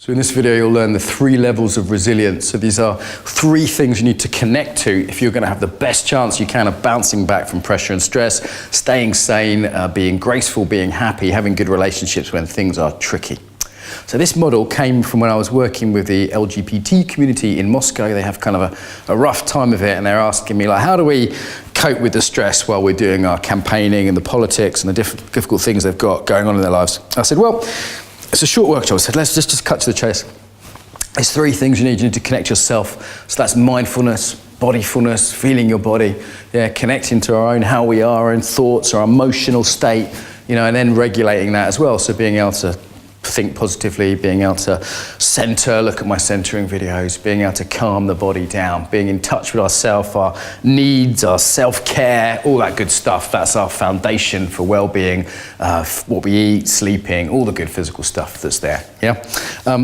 So in this video, you'll learn the 3 levels of resilience. So these are 3 things you need to connect to if you're going to have the best chance you can of bouncing back from pressure and stress, staying sane, being graceful, being happy, having good relationships when things are tricky. So this model came from when I was working with the LGBT community in Moscow. They have kind of a rough time of it, and they're asking me, like, how do we cope with the stress while we're doing our campaigning and the politics and the difficult things they've got going on in their lives? I said, well, it's a short workshop. I said, let's just cut to the chase. There's 3 things you need. You need to connect yourself. So that's mindfulness, bodyfulness, feeling your body, connecting to our own how we are, our own thoughts, our emotional state, and then regulating that as well. So being able to think positively, being able to center, look at my centering videos, being able to calm the body down, being in touch with ourselves, our needs, our self-care, all that good stuff. That's our foundation for well-being, what we eat, sleeping, all the good physical stuff that's there.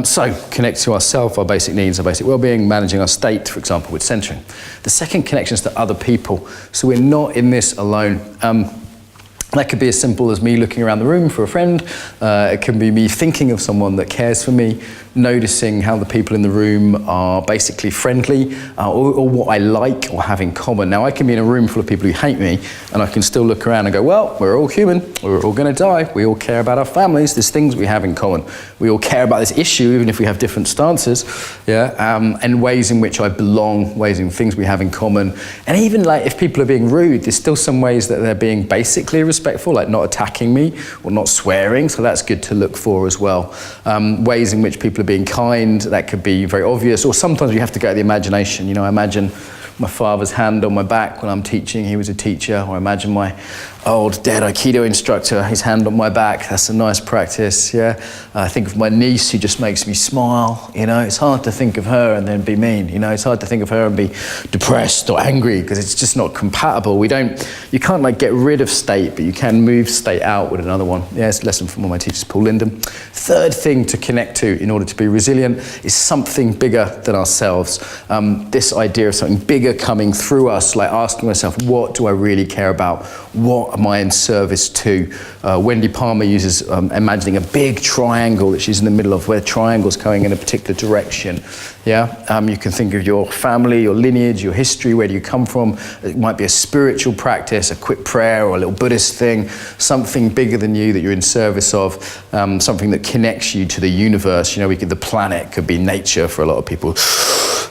So connect to ourselves, our basic needs, our basic well-being, managing our state, for example, with centering. The second connection is to other people. So we're not in this alone. That could be as simple as me looking around the room for a friend. It can be me thinking of someone that cares for me, noticing how the people in the room are basically friendly, or what I like or have in common. Now, I can be in a room full of people who hate me, and I can still look around and go, well, we're all human, we're all going to die, we all care about our families, there's things we have in common. We all care about this issue, even if we have different stances, and ways in which I belong, ways in things we have in common. And even like if people are being rude, there's still some ways that they're being basically respectful, like not attacking me or not swearing, so that's good to look for as well. Ways in which people are being kind, that could be very obvious, or sometimes you have to go to the imagination. I imagine my father's hand on my back when I'm teaching, he was a teacher, or I imagine my old dead Aikido instructor, his hand on my back, that's a nice practice, I think of my niece who just makes me smile, it's hard to think of her and then be mean, it's hard to think of her and be depressed or angry because it's just not compatible. You can't like get rid of state, but you can move state out with another one. It's a lesson from one of my teachers, Paul Linden. Third thing to connect to in order to be resilient is something bigger than ourselves. This idea of something bigger coming through us, like asking myself, what do I really care about? What am I in service to? Wendy Palmer uses imagining a big triangle that she's in the middle of, where triangles going in a particular direction. You can think of your family, your lineage, your history, where do you come from? It might be a spiritual practice, a quick prayer, or a little Buddhist thing, something bigger than you that you're in service of, something that connects you to the universe. The planet could be nature for a lot of people.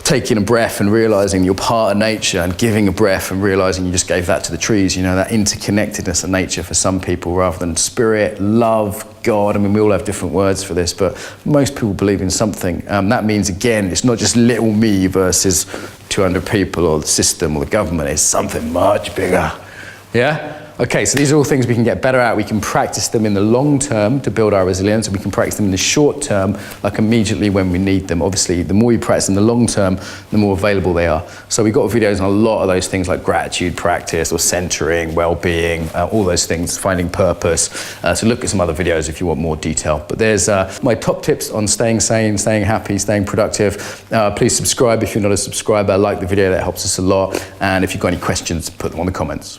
Taking a breath and realizing you're part of nature, and giving a breath and realizing you just gave that to the trees, that interconnectedness of nature for some people, rather than spirit, love, God. We all have different words for this, but most people believe in something. That means, again, it's not just little me versus 200 people or the system or the government, it's something much bigger. Okay, so these are all things we can get better at. We can practice them in the long term to build our resilience, and we can practice them in the short term, like immediately when we need them. Obviously, the more you practice in the long term, the more available they are. So we've got videos on a lot of those things, like gratitude practice or centering, well-being, all those things, finding purpose. So look at some other videos if you want more detail. But there's my top tips on staying sane, staying happy, staying productive. Please subscribe if you're not a subscriber. Like the video, that helps us a lot. And if you've got any questions, put them on the comments.